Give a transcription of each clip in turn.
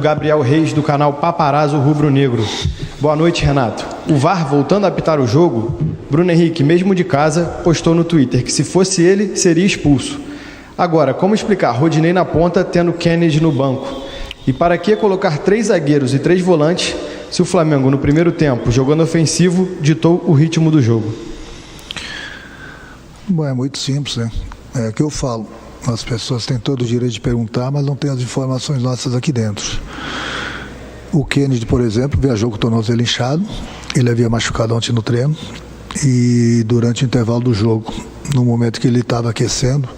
Gabriel Reis, do canal Paparazzo Rubro Negro. Boa noite, Renato. O VAR voltando a apitar o jogo, Bruno Henrique, mesmo de casa, postou no Twitter que se fosse ele, seria expulso. Agora, como explicar Rodinei na ponta, tendo Kennedy no banco? E para que colocar 3 zagueiros e 3 volantes, se o Flamengo, no primeiro tempo, jogando ofensivo, ditou o ritmo do jogo? Bom, é muito simples, né? É o que eu falo. As pessoas têm todo o direito de perguntar, mas não têm as informações nossas aqui dentro. O Kennedy, por exemplo, viajou com o tornozelo inchado. Ele havia machucado ontem no treino. E durante o intervalo do jogo, no momento que ele estava aquecendo,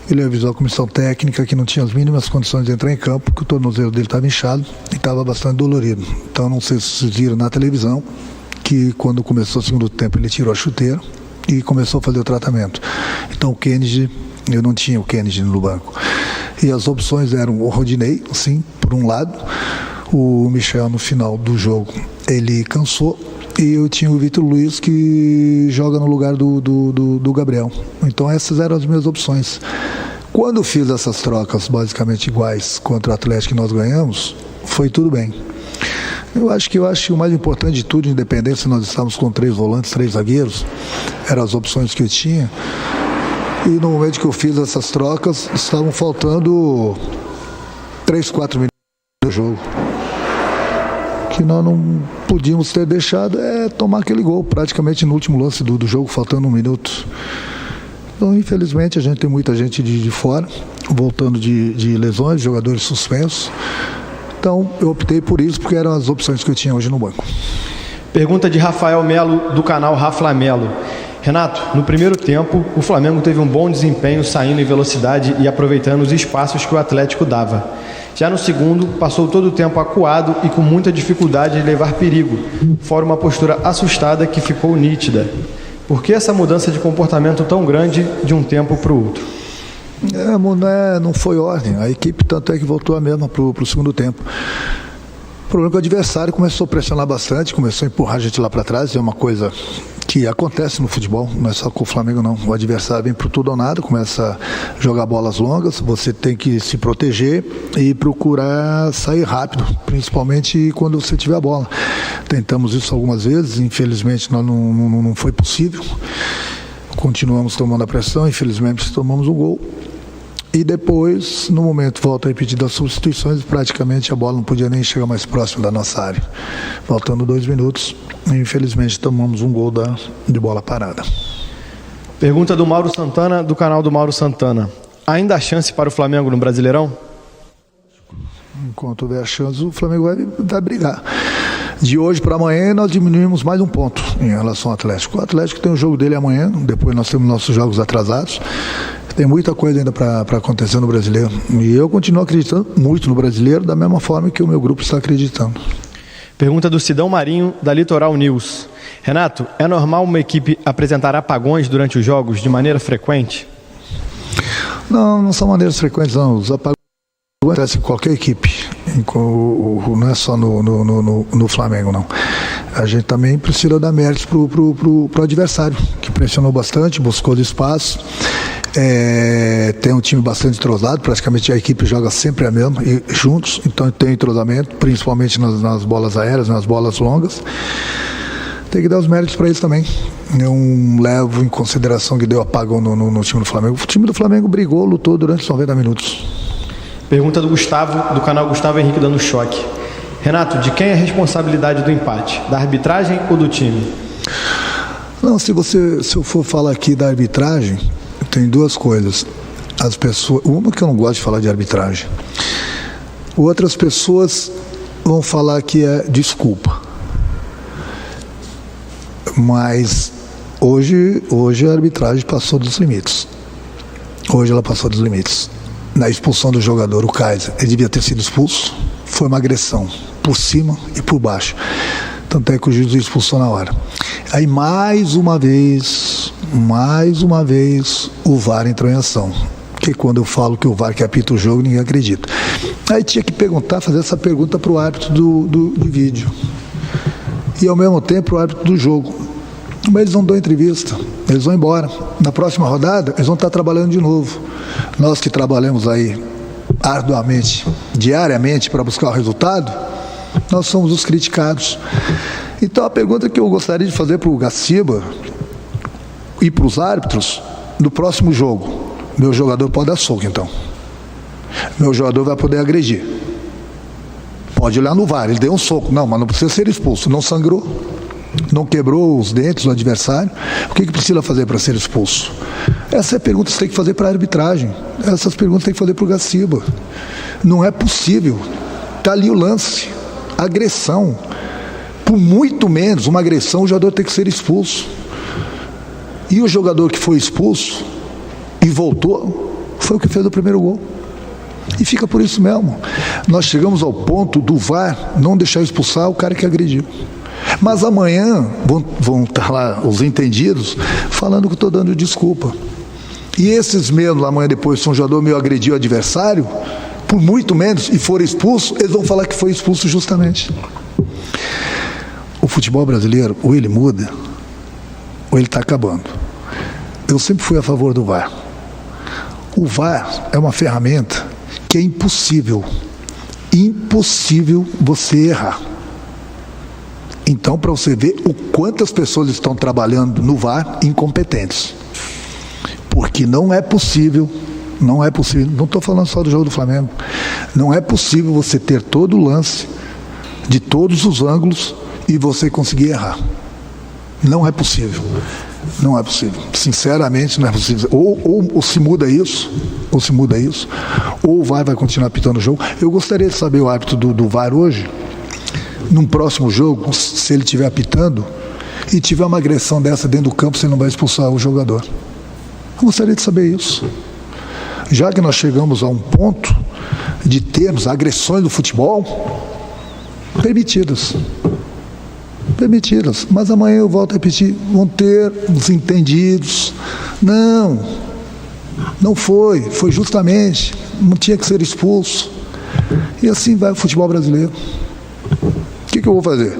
ele avisou a comissão técnica que não tinha as mínimas condições de entrar em campo, que o tornozelo dele estava inchado e estava bastante dolorido. Então, não sei se vocês viram na televisão que quando começou o segundo tempo ele tirou a chuteira e começou a fazer o tratamento. Então, o Kennedy... Eu não tinha o Kennedy no banco. E as opções eram o Rodinei, sim, por um lado. O Michel, no final do jogo, ele cansou. E eu tinha o Vitor Luiz, que joga no lugar do Gabriel. Então essas eram as minhas opções. Quando eu fiz essas trocas basicamente iguais contra o Atlético que nós ganhamos, foi tudo bem. Eu acho que o mais importante de tudo, independente se nós estávamos com 3 volantes, 3 zagueiros, eram as opções que eu tinha. E no momento que eu fiz essas trocas, estavam faltando 3, 4 minutos do jogo. Que nós não podíamos ter deixado tomar aquele gol, praticamente no último lance do jogo, faltando 1 minuto. Então, infelizmente, a gente tem muita gente de fora, voltando de lesões, jogadores suspensos. Então, eu optei por isso, porque eram as opções que eu tinha hoje no banco. Pergunta de Rafael Melo, do canal Rafa Melo. Renato, no primeiro tempo, o Flamengo teve um bom desempenho saindo em velocidade e aproveitando os espaços que o Atlético dava. Já no segundo, passou todo o tempo acuado e com muita dificuldade de levar perigo, fora uma postura assustada que ficou nítida. Por que essa mudança de comportamento tão grande de um tempo para o outro? Não foi ordem. A equipe tanto é que voltou a mesma para o segundo tempo. O problema é que o adversário começou a pressionar bastante, começou a empurrar a gente lá para trás. É uma coisa que acontece no futebol, não é só com o Flamengo não. O adversário vem por tudo ou nada, começa a jogar bolas longas, você tem que se proteger e procurar sair rápido, principalmente quando você tiver a bola. Tentamos isso algumas vezes, infelizmente não foi possível. Continuamos tomando a pressão, infelizmente tomamos o gol. E depois, no momento, volta a repetir das substituições, praticamente a bola não podia nem chegar mais próximo da nossa área. Faltando 2 minutos, infelizmente tomamos um gol de bola parada. Pergunta do Mauro Santana, do canal do Mauro Santana. Ainda há chance para o Flamengo no Brasileirão? Enquanto houver chance, o Flamengo vai brigar. De hoje para amanhã, nós diminuímos mais 1 ponto em relação ao Atlético. O Atlético tem o jogo dele amanhã, depois nós temos nossos jogos atrasados. Tem muita coisa ainda para acontecer no Brasileiro. E eu continuo acreditando muito no Brasileiro, da mesma forma que o meu grupo está acreditando. Pergunta do Sidão Marinho, da Litoral News. Renato, é normal uma equipe apresentar apagões durante os jogos de maneira frequente? Não são maneiras frequentes, não. Os apagões acontecem em qualquer equipe. Não é só no Flamengo, não. A gente também precisa dar méritos pro adversário, que pressionou bastante, buscou de espaço. Tem um time bastante entrosado, praticamente a equipe joga sempre a mesma, juntos, então tem entrosamento, principalmente nas bolas aéreas, nas bolas longas. Tem que dar os méritos para eles também. Não levo em consideração que deu apagão no time do Flamengo. O time do Flamengo brigou, lutou durante os 90 minutos. Pergunta do Gustavo, do canal Gustavo Henrique Dando Choque. Renato, de quem é a responsabilidade do empate? Da arbitragem ou do time? Não, se eu for falar aqui da arbitragem, tem 2 coisas. As pessoas, uma que eu não gosto de falar de arbitragem. Outras pessoas vão falar que é desculpa. Mas hoje a arbitragem passou dos limites. Hoje ela passou dos limites. Na expulsão do jogador, o Kaiser, ele devia ter sido expulso. Foi uma agressão, por cima e por baixo. Tanto é que o juiz expulsou na hora. Aí mais uma vez, o VAR entrou em ação. Porque quando eu falo que o VAR que apita o jogo, ninguém acredita. Aí tinha que fazer essa pergunta para o árbitro do vídeo. E ao mesmo tempo o árbitro do jogo. Mas eles não dão entrevista, eles vão embora. Na próxima rodada, eles vão estar trabalhando de novo. Nós que trabalhamos aí arduamente, diariamente para buscar o resultado, nós somos os criticados. Então a pergunta que eu gostaria de fazer para o Gaciba e para os árbitros, no próximo jogo, meu jogador pode dar soco então. Meu jogador vai poder agredir. Pode olhar no VAR, ele deu um soco. Não, mas não precisa ser expulso. Não sangrou, não quebrou os dentes do adversário. O que precisa fazer para ser expulso? Essa é a pergunta que você tem que fazer para a arbitragem. Essas perguntas tem que fazer para o Gaciba. Não é possível. Está ali o lance. Agressão. Por muito menos uma agressão, o jogador tem que ser expulso. E o jogador que foi expulso e voltou, foi o que fez o primeiro gol. E fica por isso mesmo. Nós chegamos ao ponto do VAR não deixar expulsar o cara que agrediu. Mas amanhã vão estar lá os entendidos falando que estou dando desculpa. E esses mesmos, amanhã depois, se um jogador meu agrediu o adversário, por muito menos, e for expulso, eles vão falar que foi expulso justamente. O futebol brasileiro, ou ele muda, ou ele está acabando. Eu sempre fui a favor do VAR. O VAR é uma ferramenta que é impossível você errar. Então, para você ver o quantas pessoas estão trabalhando no VAR incompetentes. Porque não é possível, não estou falando só do jogo do Flamengo, não é possível você ter todo o lance, de todos os ângulos, e você conseguir errar. Não é possível. Não é possível. Sinceramente, não é possível. Ou se muda isso, ou o VAR vai continuar apitando o jogo. Eu gostaria de saber o árbitro do VAR hoje, num próximo jogo, se ele estiver apitando e tiver uma agressão dessa dentro do campo, você não vai expulsar o jogador. Eu gostaria de saber isso. Já que nós chegamos a um ponto de termos agressões no futebol permitidas, mas amanhã eu volto a repetir, vão ter os entendidos. Não foi justamente, não tinha que ser expulso. E assim vai o futebol brasileiro. O que eu vou fazer?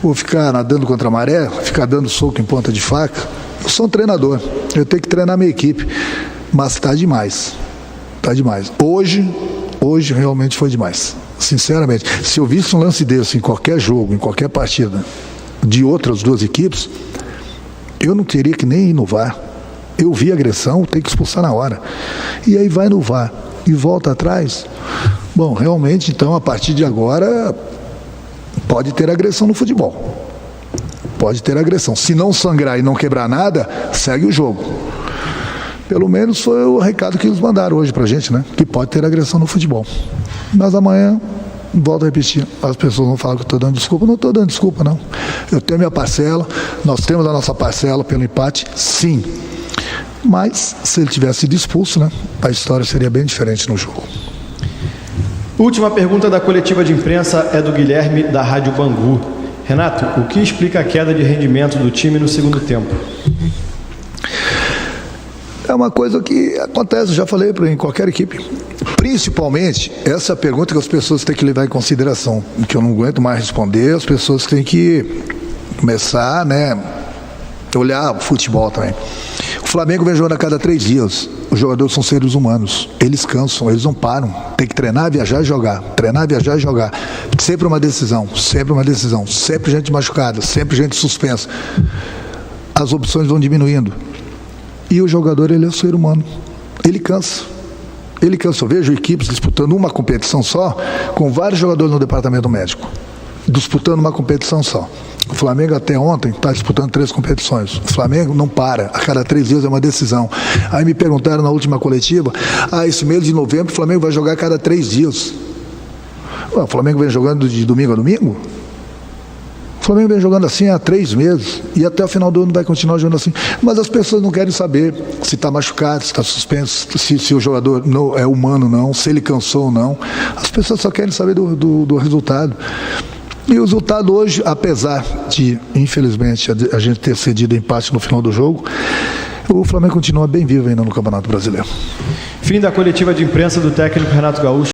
Vou ficar nadando contra a maré, ficar dando soco em ponta de faca? Eu sou um treinador, eu tenho que treinar minha equipe, mas está demais. Hoje realmente foi demais. Sinceramente, se eu visse um lance desse em qualquer jogo, em qualquer partida de outras duas equipes, eu não teria que nem ir no VAR. Eu vi agressão, tem que expulsar na hora. E aí vai no VAR e volta atrás. Bom, realmente, então, a partir de agora, pode ter agressão no futebol. Pode ter agressão. Se não sangrar e não quebrar nada, segue o jogo. Pelo menos foi o recado que eles mandaram hoje pra gente, né? Que pode ter agressão no futebol. Mas amanhã, volto a repetir, as pessoas vão falar que eu estou dando desculpa. Não estou dando desculpa, não. Eu tenho a minha parcela, nós temos a nossa parcela pelo empate, sim. Mas, se ele tivesse sido expulso, né, a história seria bem diferente no jogo. Última pergunta da coletiva de imprensa é do Guilherme, da Rádio Bangu. Renato, o que explica a queda de rendimento do time no segundo tempo? É uma coisa que acontece, já falei em qualquer equipe. Principalmente, essa é a pergunta que as pessoas têm que levar em consideração, que eu não aguento mais responder, as pessoas têm que começar, olhar o futebol também. O Flamengo vem jogando a cada 3 dias. Os jogadores são seres humanos. Eles cansam, eles não param. Tem que treinar, viajar e jogar. Treinar, viajar e jogar. Sempre uma decisão. Sempre gente machucada, sempre gente suspensa. As opções vão diminuindo. E o jogador, ele é um ser humano. Ele cansa. Eu vejo equipes disputando uma competição só, com vários jogadores no departamento médico. Disputando uma competição só. O Flamengo até ontem está disputando 3 competições. O Flamengo não para. A cada 3 dias é uma decisão. Aí me perguntaram na última coletiva, esse mês de novembro o Flamengo vai jogar a cada 3 dias. O Flamengo vem jogando de domingo a domingo? O Flamengo vem jogando assim há 3 meses e até o final do ano vai continuar jogando assim. Mas as pessoas não querem saber se está machucado, se está suspenso, se o jogador não é humano ou não, se ele cansou ou não. As pessoas só querem saber do resultado. E o resultado hoje, apesar de, infelizmente, a gente ter cedido empate no final do jogo, o Flamengo continua bem vivo ainda no Campeonato Brasileiro. Fim da coletiva de imprensa do técnico Renato Gaúcho.